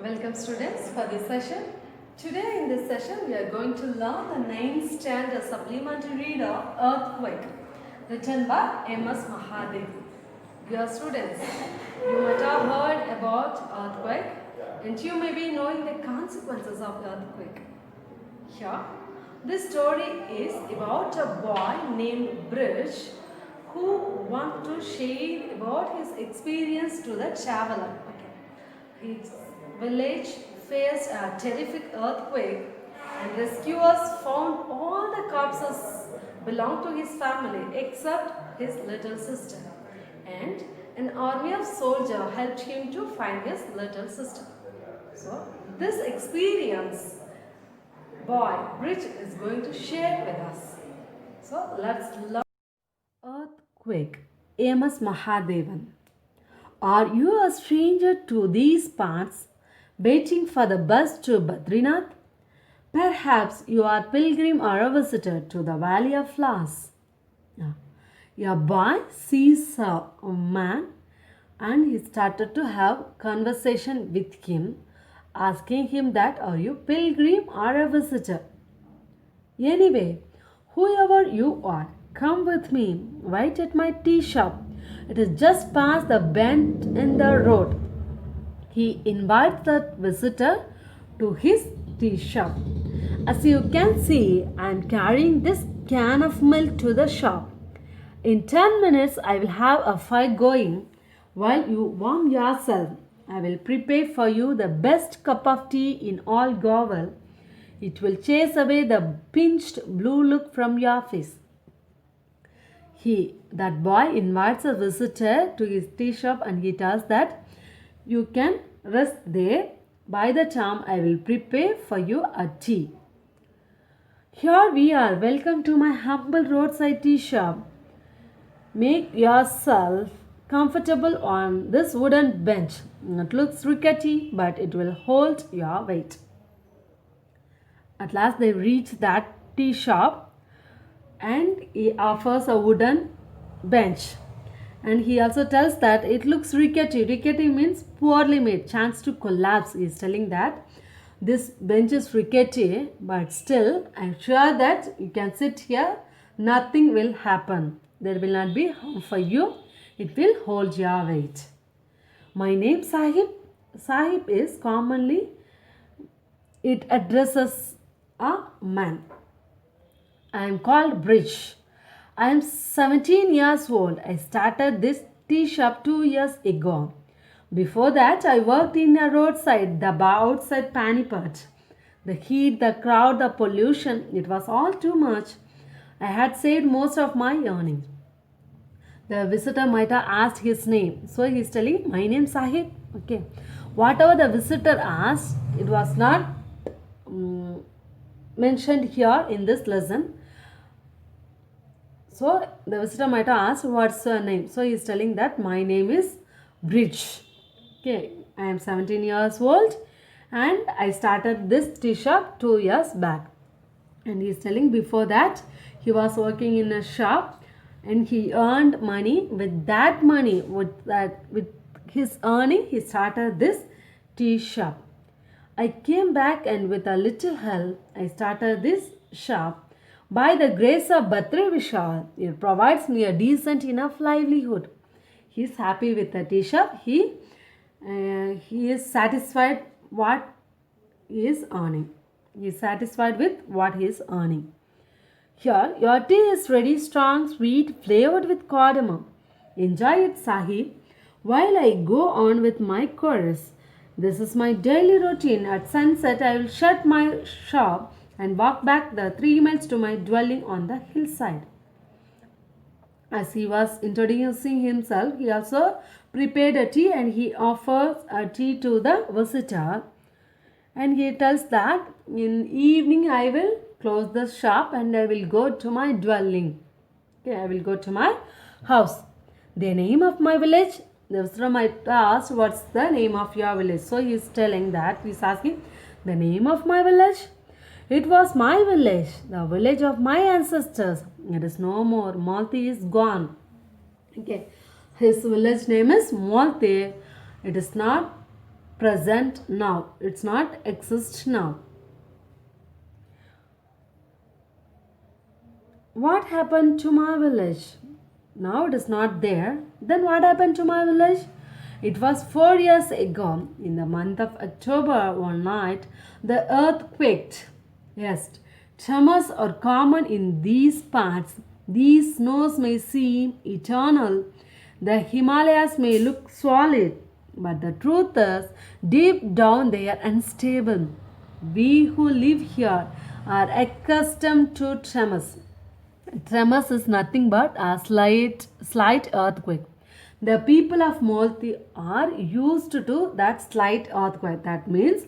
Welcome students for this session. Today in this session we are going to learn the 9th standard supplementary reader Earthquake written by M.S. Mahadev. Dear students, you might have heard about earthquake and you may be knowing the consequences of earthquake. Here, this story is about a boy named Bridge who wants to share about his experience to the traveler. His village faced a terrific earthquake and rescuers found all the corpses belonged to his family except his little sister. And an army of soldiers helped him to find his little sister. So, this experience boy Bridge is going to share with us. So, let's learn. Earthquake, Amos Mahadevan. Are you a stranger to these parts, waiting for the bus to Badrinath? Perhaps you are a pilgrim or a visitor to the Valley of Flowers. A boy sees a man and he started to have conversation with him, asking him that are you pilgrim or a visitor? Anyway, whoever you are, come with me, wait at my tea shop. It is just past the bend in the road. He invites the visitor to his tea shop. As you can see, I am carrying this can of milk to the shop. In 10 minutes, I will have a fire going while you warm yourself. I will prepare for you the best cup of tea in all Govel. It will chase away the pinched blue look from your face. That boy invites a visitor to his tea shop and he tells that you can rest there. By the time I will prepare for you a tea. Here we are. Welcome to my humble roadside tea shop. Make yourself comfortable on this wooden bench. It looks rickety, but it will hold your weight. At last they reach that tea shop and he offers a wooden bench. And he also tells that it looks rickety. Rickety means poorly made, chance to collapse. He is telling that this bench is rickety, but still I am sure that you can sit here, nothing will happen. There will not be harm for you. It will hold your weight. My name Sahib. Sahib is commonly, it addresses a man. I am called Bridge. I am 17 years old. I started this tea shop 2 years ago. Before that, I worked in a roadside, the outside Panipat. The heat, the crowd, the pollution, it was all too much. I had saved most of my earnings. The visitor might have asked his name. So he is telling, my name Sahib. Okay. Whatever the visitor asked, it was not mentioned here in this lesson. So the visitor might have asked, what's your name? So he is telling that my name is Bridge. Okay, I am 17 years old and I started this tea shop 2 years back. And he is telling before that he was working in a shop and he earned money. With that money, with his earning, he started this tea shop. I came back and with a little help, I started this shop. By the grace of Batre Vishal, it provides me a decent enough livelihood. He is happy with the tea shop. He is satisfied what he is earning. He is satisfied with what he is earning. Here, your tea is ready, strong, sweet, flavored with cardamom. Enjoy it, Sahib. While I go on with my chorus, this is my daily routine. At sunset, I will shut my shop and walk back the 3 miles to my dwelling on the hillside. As he was introducing himself, he also prepared a tea and he offers a tea to the visitor. And he tells that in evening I will close the shop and I will go to my dwelling. Okay, I will go to my house. The name of my village, the visitor might ask, what's the name of your village? So he is telling that, he is asking, the name of my village? It was my village, the village of my ancestors. It is no more. Malti is gone. Okay. His village name is Malti. It is not present now. It's not exist now. What happened to my village? Now it is not there. Then what happened to my village? It was 4 years ago, in the month of October, one night, the earth quaked. Yes, tremors are common in these parts. These snows may seem eternal. The Himalayas may look solid, but the truth is, deep down they are unstable. We who live here are accustomed to tremors. Tremors is nothing but a slight earthquake. The people of Malti are used to that slight earthquake. That means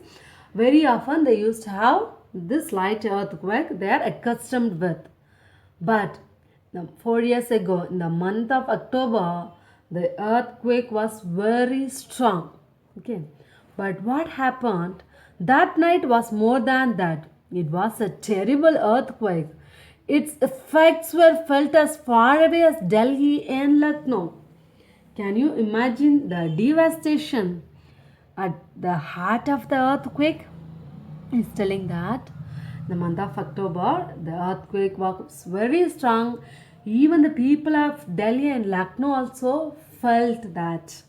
very often they used to have this slight earthquake they are accustomed with. But 4 years ago, in the month of October, the earthquake was very strong. Okay. But what happened? That night was more than that. It was a terrible earthquake. Its effects were felt as far away as Delhi and Lucknow. Can you imagine the devastation at the heart of the earthquake? Is telling that the month of October, the earthquake was very strong. Even the people of Delhi and Lucknow also felt that.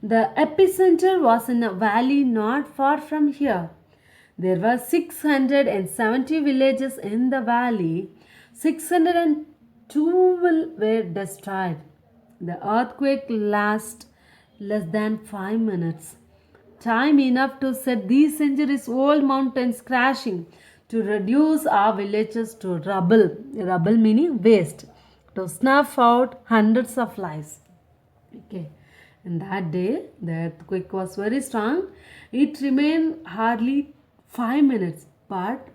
The epicenter was in a valley not far from here. There were 670 villages in the valley. 602 were destroyed. The earthquake lasted less than 5 minutes. Time enough to set these centuries old mountains crashing, to reduce our villages to rubble. Rubble meaning waste. To snuff out hundreds of lives. Okay. And that day, the earthquake was very strong. It remained hardly 5 minutes, but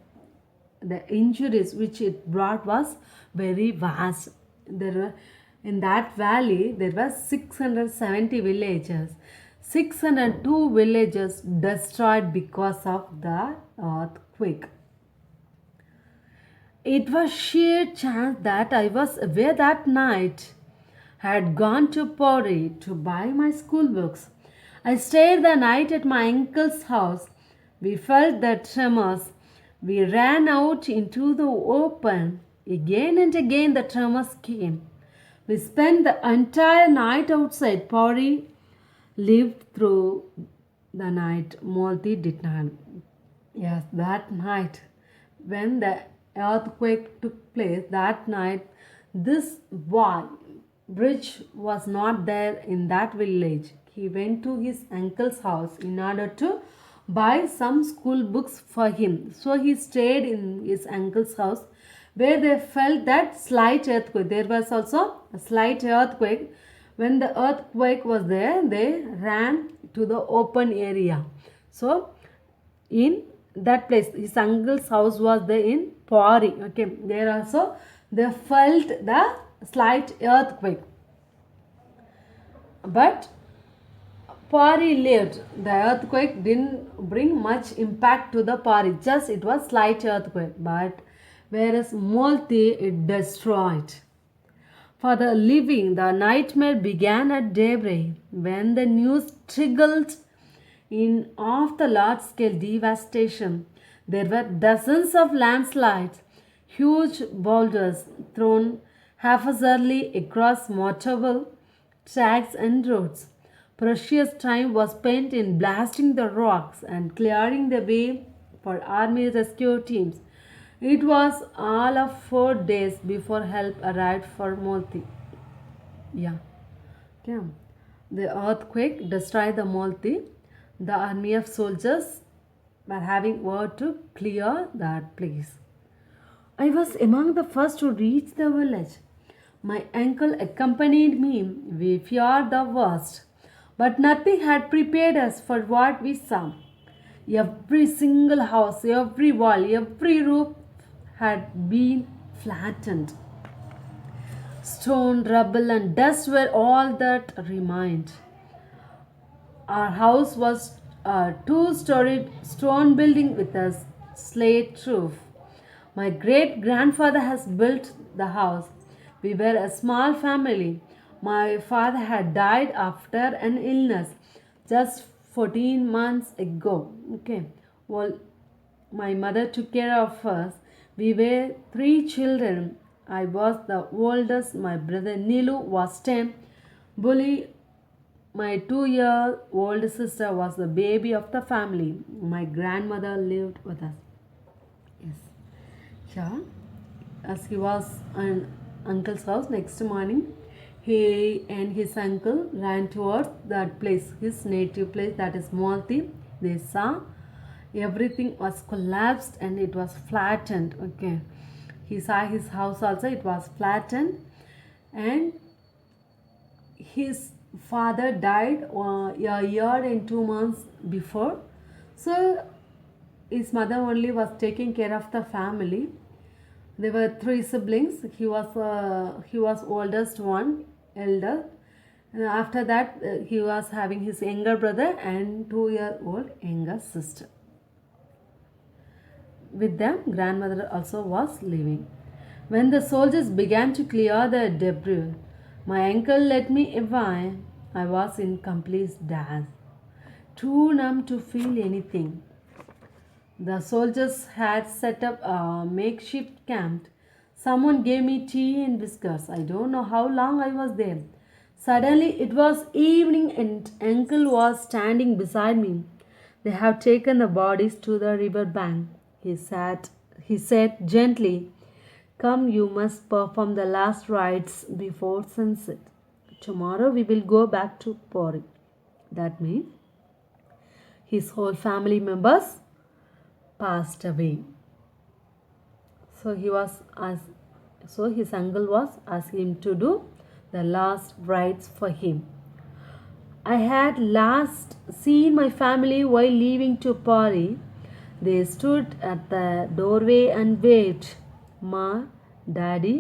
the injuries which it brought was very vast. There were in that valley there were 670 villages. 602 villages destroyed because of the earthquake. It was sheer chance that I was away that night. I had gone to Puri to buy my school books. I stayed the night at my uncle's house. We felt the tremors. We ran out into the open. Again and again the tremors came. We spent the entire night outside. Puri lived through the night. Malti did not. Yes, that night when the earthquake took place, that night this boy bridge was not there in that village. He went to his uncle's house in order to buy some school books for him. So he stayed in his uncle's house where they felt that slight earthquake. There was also a slight earthquake. When the earthquake was there, they ran to the open area. So in that place, his uncle's house was there in Puri. Okay, there also they felt the slight earthquake. But Puri lived. The earthquake didn't bring much impact to the Puri. Just it was slight earthquake. But whereas Malti it destroyed. For the living, the nightmare began at daybreak when the news trickled in of the large-scale devastation. There were dozens of landslides, huge boulders thrown haphazardly across motorable tracks and roads. Precious time was spent in blasting the rocks and clearing the way for army rescue teams. It was all of 4 days before help arrived for Malti. Yeah. Okay. The earthquake destroyed the Malti. The army of soldiers were having work to clear that place. I was among the first to reach the village. My uncle accompanied me. We feared the worst, but nothing had prepared us for what we saw. Every single house, every wall, every roof had been flattened. Stone, rubble, and dust were all that remained. Our house was a two-storied stone building with a slate roof. My great grandfather has built the house. We were a small family. My father had died after an illness just 14 months ago. Okay, well, my mother took care of us. We were three children. I was the oldest. My brother Nilu was 10. Bully, my 2-year-old sister, was the baby of the family. My grandmother lived with us. Yes. Yeah. As he was in uncle's house, next morning, he and his uncle ran towards that place, his native place, that is Malti. They saw everything was collapsed and it was flattened. Okay. He saw his house also, it was flattened, and his father died a year and 2 months before. So his mother only was taking care of the family. There were three siblings. He was oldest one, elder. And after that, he was having his younger brother and 2-year-old younger sister. With them, grandmother also was living. When the soldiers began to clear the debris, my uncle led me away. I was in complete daze, too numb to feel anything. The soldiers had set up a makeshift camp. Someone gave me tea and biscuits. I don't know how long I was there. Suddenly it was evening and uncle was standing beside me. They have taken the bodies to the river bank. He said gently, "Come, you must perform the last rites before sunset. Tomorrow we will go back to Pori." That means his whole family members passed away. So he was asked, so his uncle was asking him to do the last rites for him. I had last seen my family while leaving to Pari. They stood at the doorway and waved. Ma, Daddy,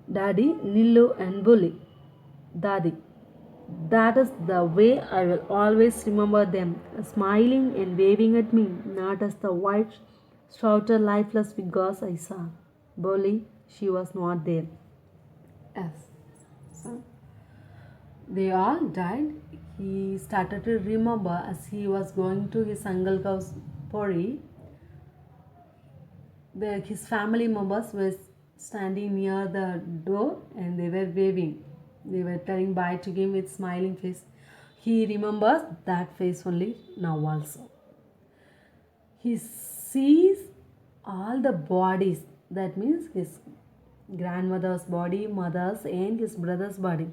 Nillu, and Bully. Daddy. That is the way I will always remember them, smiling and waving at me, not as the white, shrouded, lifeless figures I saw. Bully, she was not there. Yes. So they all died. He started to remember as he was going to his uncle's house, Pori. His family members were standing near the door and they were waving. They were telling bye to him with smiling face. He remembers that face only now also. He sees all the bodies. That means his grandmother's body, mother's, and his brother's body.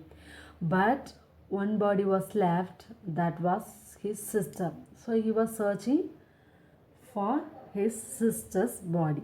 But one body was left, that was his sister. So he was searching for his sister's body.